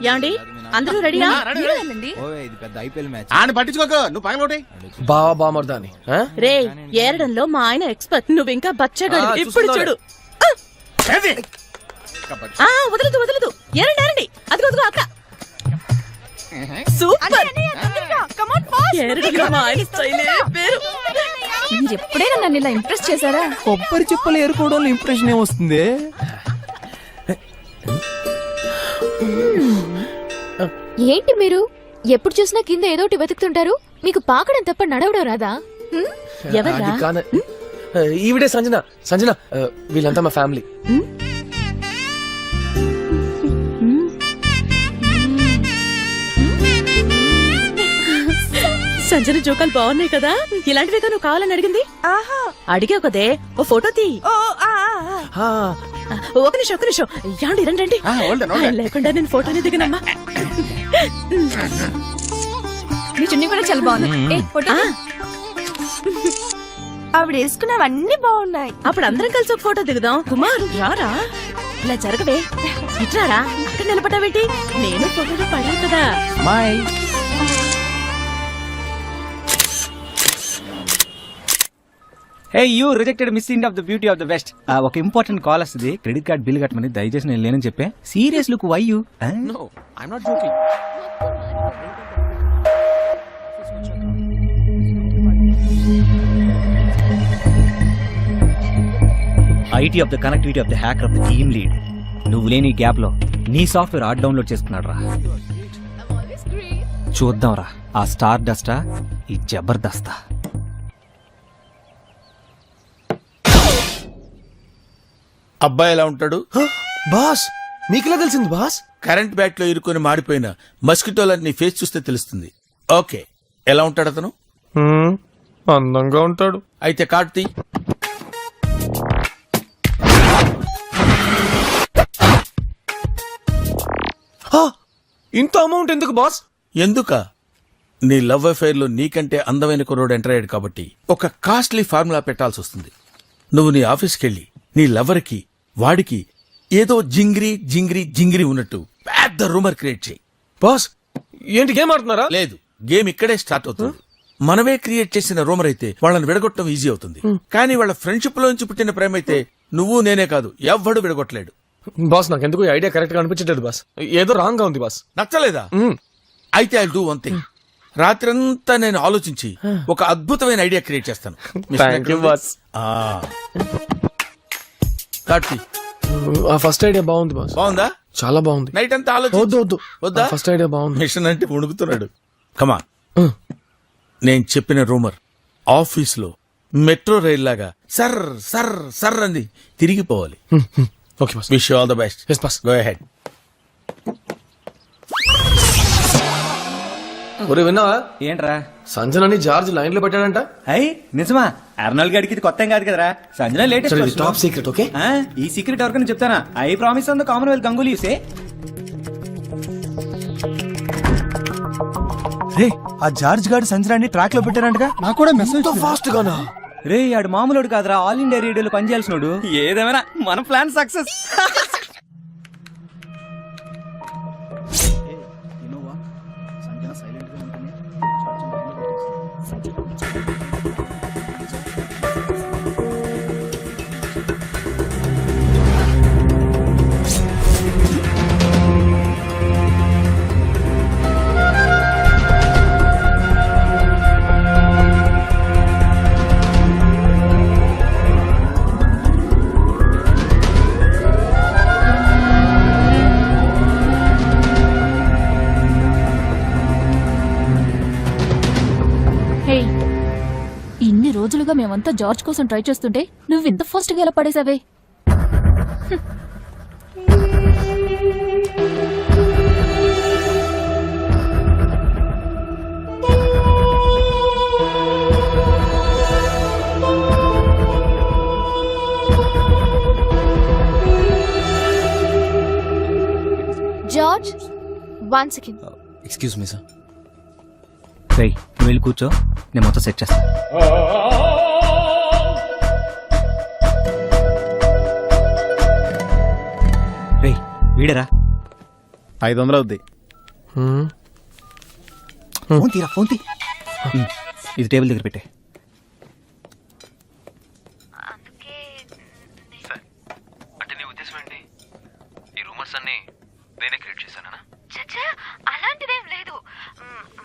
ఏమండి అందరూ రెడీనా? ఇది పెద్ద ఐపీఎల్ మ్యాచ్. ఆయన పట్టించుకోకు, నువ్వు పగలొకటి. బావా బామర్దాని రే ఏరడంలో మా ఆయన ఎక్స్పర్ట్, నువ్వు ఇంకా బచ్చగాడు. ఇప్పుడు చూడు. వదలదు వదలదు, ఏరండి ఏరండి. అదిగో అదిగో అక్క. సూపర్. ఏరడంలో మా ఆయన స్టైలే వేరు. మీరు ఎప్పుడైనా నన్ను ఇలా ఇంప్రెస్ చేశారా? కొబ్బరి చిప్పలు ఏరుకోవడంలో ఇంప్రెషన్ ఏమొస్తుంది? ఏంటి మీరు ఎప్పుడు చూసినా కింద ఏదోటి వెతుకుతుంటారు? మీకు పాకడం తప్ప నడవడం రాదా? ఎవర్రా? ఈవిడే సంజన. సంజన వీళ్ళంతా మా ఫ్యామిలీ. సంజన జోకాలు బాగున్నాయి కదా, ఇలాంటివి నువ్వు కావాలని అడిగింది. అడిగావు కదే, ఓ ఫోటో తీ. ఒక నిమిషం ఒక నిమిషం. యాండి రండి రండి. లేకుండా నేను ఫోటోని దిగనమ్మా. మీ చున్నీ కూడా చాలా బాగుంది. ఆవిడ వేసుకున్నవన్నీ బాగున్నాయి. అప్పుడు అందరం కలిసి ఒక ఫోటో దిగుదాం. కుమార్ రారా, ఇలా జరగవే. ఇట్లారా, అక్కడ నిలబడ్డావేంటి? నేను ఫోటోలో పడాను కదా. My hey you rejected missing of the beauty of the west. ఒక ఇంపార్టెంట్ కాల్ వస్తుంది, క్రెడిట్ కార్డ్ బిల్ కట్టమని. దయచేసి నేను లేనని చెప్పే. Serious look why you? No I am not joking. IT of the connectivity of the hacker of the team lead. నువ్వు లేని gap లో నీ సాఫ్ట్వేర్ ఆర్ట్ డౌన్లోడ్ చేసుకున్నాడు రా. చూద్దాం రా ఆ స్టార్ డస్టా, ఈ జబర్దస్తా. అబ్బాయి ఎలా ఉంటాడు? బాస్ మీకెలా తెలిసింది బాస్? కరెంట్ బ్యాట్ లో ఇరుకొని మాడిపోయిన మస్కిటోలని ఫేస్ చూస్తే తెలుస్తుంది. ఓకే, ఎలా ఉంటాడు అతను? అందంగా ఉంటాడు. అయితే కార్తీ ఇంత అమౌంట్ ఎందుకు బాస్? ఎందుక? నీ లవ్ అఫైర్ లో నీకంటే అందమైన కుర్రోడు ఎంటర్ అయ్యాడు కాబట్టి ఒక కాస్ట్లీ ఫార్ములా పెట్టాల్సి వస్తుంది. నువ్వు నీ ఆఫీస్కి వెళ్ళి నీ లవర్ కి వాడికి ఏదో జింగిరి జింగిరి జింగిరి ఉన్నట్టు పెద్ద రూమర్ క్రియేట్ చేయి. బాస్ ఏంటి గేమ్ ఆడుతున్నారా? లేదు, గేమ్ ఇక్కడే స్టార్ట్ అవుతుంది. మనమే క్రియేట్ చేసిన రూమర్ అయితే వాళ్ళని విడగొట్టడం ఈజీ అవుతుంది. కానీ వాళ్ళ ఫ్రెండ్షిప్ లోంచి పుట్టిన ప్రేమ అయితే నువ్వు నేనే కాదు ఎవ్వడు విడగొట్టలేడు. బాస్ నాకు ఎందుకు ఐడియా కరెక్ట్ గా అనిపించట్లేదు బాస్. ఏదో రాంగ్ గా ఉంది బాస్. నచ్చలేదా? అయితే ఐ డూ వన్ థింగ్. రాత్రంతా నేను ఆలోచించి ఒక అద్భుతమైన ఐడియా క్రియేట్ చేస్తాను. ఫస్ట్ ఐడియా బాగుంది బాస్. బాగుందా? చాలా బాగుంది. నైట్ అంతా ఆలోచించు. వద్దు వద్దు వద్దా? ఫస్ట్ ఐడియా బాగుంది. మిషన్ అంటే ఉణుకుతున్నాడు. కమా, నేను చెప్పిన రూమర్ ఆఫీస్ లో మెట్రో రైల్ లాగా సర్ సర్ సర్ అంది తిరిగిపోవాలి. Okay boss. Wish you all the best. Yes boss. Go ahead. ఒరే విన్నావా? ఏంట్రా? సంజనని జార్జ్ లైన్ లో పెట్టాడంట. అయ్యి నిజమా? అర్నాల్డ్ గడికి ఇది కొత్త ఏం కాదు కదరా. Sanjana latest top secret. Okay, ఈ సీక్రెట్ ఎవరికైనా చెప్తానా? I promise on the Commonwealth Ganguly say. రే ఆ జార్జ్ గార్డ్ సంజనాన్ని ట్రాక్ లో పెట్టారంటగా. నాకు కూడా మెసేజ్ ఫాస్ట్ గానా? రే ఆడు మామూలుడు కాదురా, ఆల్ ఇండియా రేడియోలో పనిచేయాల్సినోడు. ఏదేమైనా మన ప్లాన్ సక్సెస్. ఇన్ని రోజులుగా మేమంతా జార్జ్ కోసం ట్రై చేస్తుంటే నువ్వు ఇంత ఫాస్ట్ గా ఎలా పడేసావే? George, 1 second. Excuse me sir. రేయ్ నువ్వు వెళ్ళి కూర్చో, నేను మొత్తం సెట్ చేస్తాను. రేయ్ వీడరా. 500 అవుద్ది. ఫోన్ తీరా ఫోన్ తీ ఇది టేబుల్ దగ్గర పెట్టే. అంటే నీ ఉద్దేశం ఏంటి? ఈ రూమర్స్ అన్ని నేనే క్రియేట్ చేశానా? చచ్చా అలాంటిదేం లేదు.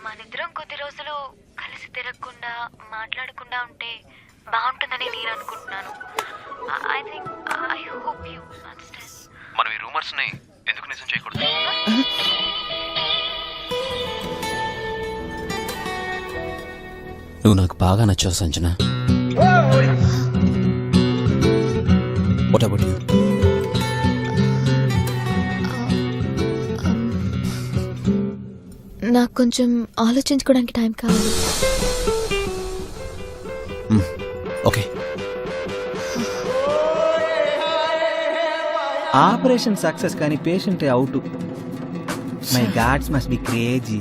మనిద్దరం కొద్ది రోజులు కలిసి తిరగకుండా మాట్లాడకుండా ఉంటే బాగుంటుందని నేను అనుకుంటున్నాను. I hope you understand. మనం ఈ రూమర్స్ ని ఎందుకు నిజం చేయకూడదు? నువ్వు నాకు బాగా నచ్చావు సంజన. What about you? నాకు కొంచెం ఆలోచించుకోవడానికి టైం కావాలి. ఓకే. ఆపరేషన్ సక్సెస్ కానీ patient out. My gods must be crazy.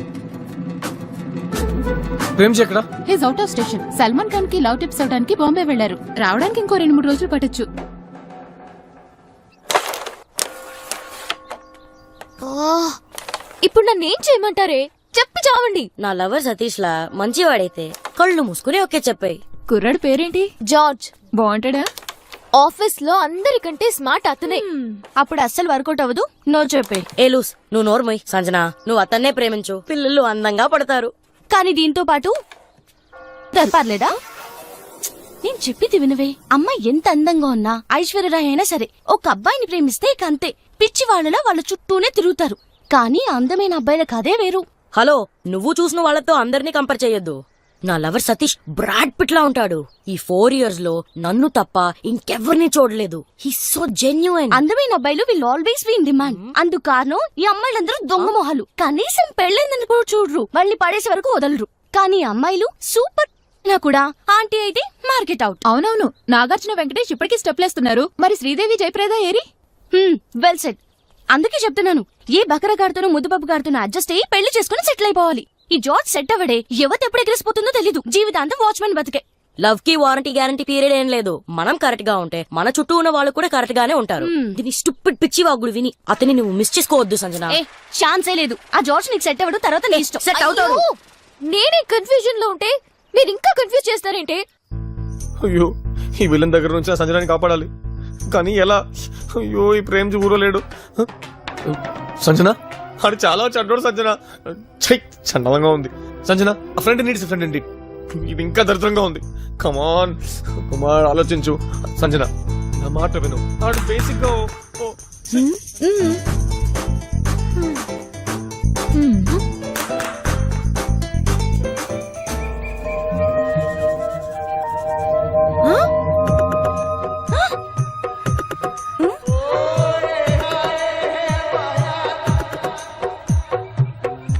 Prem ఎక్కడ? His out of station. Salman Khan కి లవ్ టిప్స్ అవడానికి బాంబే వెళ్లారు. రావడానికి ఇంకో 2-3 రోజులు పట్టొచ్చు. ఇప్పుడు నన్ను ఏం చేయమంటారే? చెప్పి చావండి. నా లవర్ సతీష్ లా మంచివాడైతే కళ్ళు మూసుకుని ఓకే చెప్పాయి. కుర్రాడు పేరేంటి? జార్జ్. బాగుంటాడా? ఆఫీస్ లో అందరికంటే స్మార్ట్ అతనే. అప్పుడు అస్సలు వర్కౌట్ అవ్వదు. నో చెప్పే. ఏ లూస్, నువ్వు నోర్మోయ్. సంజన, నువ్వు అతన్నే ప్రేమించు, పిల్లలు అందంగా పడతారు. కానీ దీంతో పాటు పర్లేదా? నేను చెప్పింది వినవే. అమ్మాయి ఎంత అందంగా ఉన్నా ఐశ్వర్యరాయ్ అయినా సరే ఒక అబ్బాయిని ప్రేమిస్తే ఇక అంతే. పిచ్చి వాళ్ళలా వాళ్ళ చుట్టూనే తిరుగుతారు. కానీ అందమైన అబ్బాయిలకు అదే వేరు. హలో, నువ్వు చూసిన వాళ్ళతో అందరినీ కంపేర్ చేయొద్దు. నా లవర్ సతీష్ బ్రాడ్ పిట్ లా ఉంటాడు. ఈ 4 years లో నన్ను తప్ప ఇంకెవ్వరిని చూడలేదు. He so genuine. అందమైన అబ్బాయిలు will always be in demand. అందుకు కారణం ఈ అమ్మాయిలందరూ దొంగ మొహాలు. కనీసం పెళ్ళైందని కూడా చూడరు. వాళ్ళని పడేసే వరకు వదలరు. కానీ అమ్మాయిలు సూపర్ నా కూడా ఆంటీ అయితే మార్కెట్ అవుట్. అవునవును, నాగార్జున వెంకటేష్ ఇప్పటికీ స్టెప్లేస్తున్నారు. మరి శ్రీదేవి జయప్రద ఏరి? Well set. అందుకే చెప్తున్నాను, ఏ బకరగాడితోనో ముద్దుపప్పు గారితోనో అడ్జస్ట్ అయ్యి పెళ్లి చేసుకుని సెటిల్ అయిపోవాలి. ఈ జార్జ్ సెట్ అవ్వడే. ఎవరు ఎప్పుడు ఎగిరిసిపోతుందో తెలీదు. జీవితాంతం వాచ్మెన్ బతికే. లవ్ కి వారంటీ గ్యారంటీ పీరియడ్ ఏం లేదు. మనం కరెక్ట్ గా ఉంటే మన చుట్టూ ఉన్న వాళ్ళు కూడా కరెక్ట్ గానే ఉంటారు. దీని స్టూపిడ్ పిచ్చి వాగుడు విని అతని నువ్వు మిస్ చేసుకోవద్దు సంజన. ఏ ఛాన్సే లేదు. ఆ జార్జ్ నీకు సెట్ అవ్వడు. తర్వాత నీ ఇష్టం. సెట్ అవుతాడు. అయ్యో, నేనే కన్ఫ్యూజన్ లో ఉంటే మీరు ఇంకా కన్ఫ్యూజ్ చేస్తారేంటి? అయ్యో, ఈ విలన్ దగ్గర నుంచి ఆ సంజనాన్ని కాపాడాలి. కానీ ఎలా? అయ్యో, ఈ ప్రేమ్ ఊరలేడు. సంజన, ఆడు చాలా చెడ్డోడు. సంజన ఛై, చండలంగా ఉంది. సంజన, ఆ ఫ్రెండ్ నీడ్స్ ఫ్రెండ్ ఇండి. ఇది ఇంకా దరిద్రంగా ఉంది. కమాన్ కుమార్, ఆలోచించు. సంజన, నా మాట విను. ఆడు బేసిక్ గా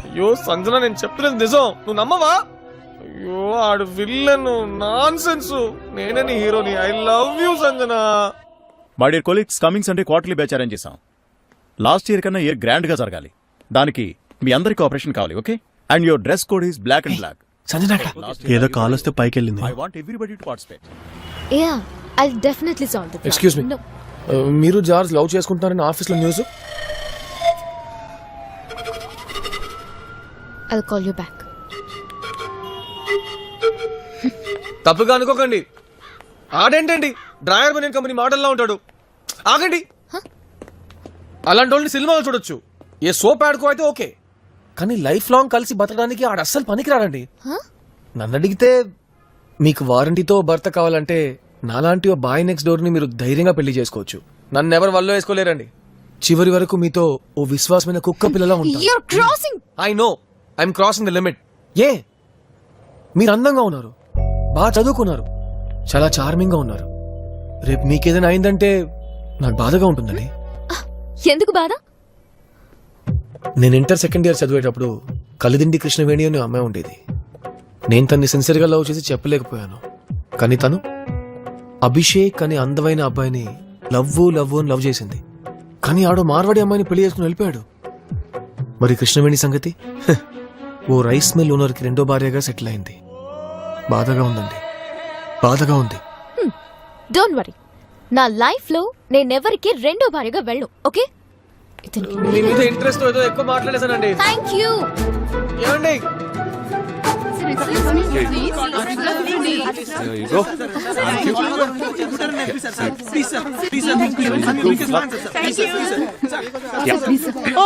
అయ్యో సంజన, నేను చెప్తున్నది నిజం, నువ్వు నమ్మవా? అయ్యో, ఆడు విల్లన్, నాన్ సెన్స్. నేనే నీ హీరోని. I love you Sanjana. My dear colleagues, coming Sunday quarterly batch arrange చేశాం. లాస్ట్ ఇయర్ కన్నా ఇయర్ గ్రాండ్ గా జరగాలి. దానికి మీ అందరి కోఆపరేషన్ కావాలి. Okay? And your dress code is black and black. Sanjana ఏదో కాల్ వస్తే పైకి వెళ్ళింది. I want everybody to participate. Yeah, I definitely solve the. Excuse me, మీరు జార్జ్ లవ్ చేసుకుంటున్నారని ఆఫీస్ లో news. I'll call you back. తప్పుగా అనుకోకండి. ఆడేంటండి డ్రాయర్ బనియన్ company model లా ఉంటాడు. ఆగండి. అలాంటి వాళ్ళని సినిమాలు చూడొచ్చు. ఏ సోప్ ఆడుకో అయితే ఓకే, కానీ లైఫ్ లాంగ్ కలిసి బతకడానికి ఆడ అస్సలు పనికిరాడండి. నన్ను అడిగితే మీకు వారంటీతో భర్త కావాలంటే నాలాంటి ఓ బాయ్ నెక్స్ట్ డోర్ ని మీరు ధైర్యంగా పెళ్లి చేసుకోవచ్చు. నన్ను ఎవరు వల్ల వేసుకోలేరండి. చివరి వరకు మీతో ఓ విశ్వాసమైన కుక్క పిల్లలా ఉంటాను. You're crossing. I know I'm crossing the limit. ఏ, మీరు అందంగా ఉన్నారు, బాగా చదువుకున్నారు, చాలా చార్మింగ్ గా ఉన్నారు. రేపు మీకేదైనా అయిందంటే నాకు బాధగా ఉంటుందండి. ఎందుకు బాధ? నేను ఇంటర్ సెకండ్ ఇయర్ చదివేటప్పుడు కలిదిండి కృష్ణవేణి అనే అమ్మాయి ఉండేది. నేను తన్ని సిన్సియర్గా లవ్ చేసి చెప్పలేకపోయాను. కానీ తను అభిషేక్ అనే అందమైన అబ్బాయిని లవ్ అని లవ్ చేసింది. కానీ ఆడో మార్వాడి అమ్మాయిని పెళ్లి చేసుకుని వెళ్ళిపోయాడు. మరి కృష్ణవేణి సంగతి? ఓ రైస్ మిల్ ఓనర్కి 2వ భార్యగా సెటిల్ అయింది. బాధగా ఉందండి, బాధగా ఉంది. డోంట్ వరీ, నా లైఫ్ లో నేనెవరికి 2వ భార్యగా వెళ్ళను. ఓకే? ఇతనికి మీ మీద ఇంట్రెస్ట్ ఏదో ఎక్కువ మాట్లాడేశానండి. Thank you. ఏమండి ఓ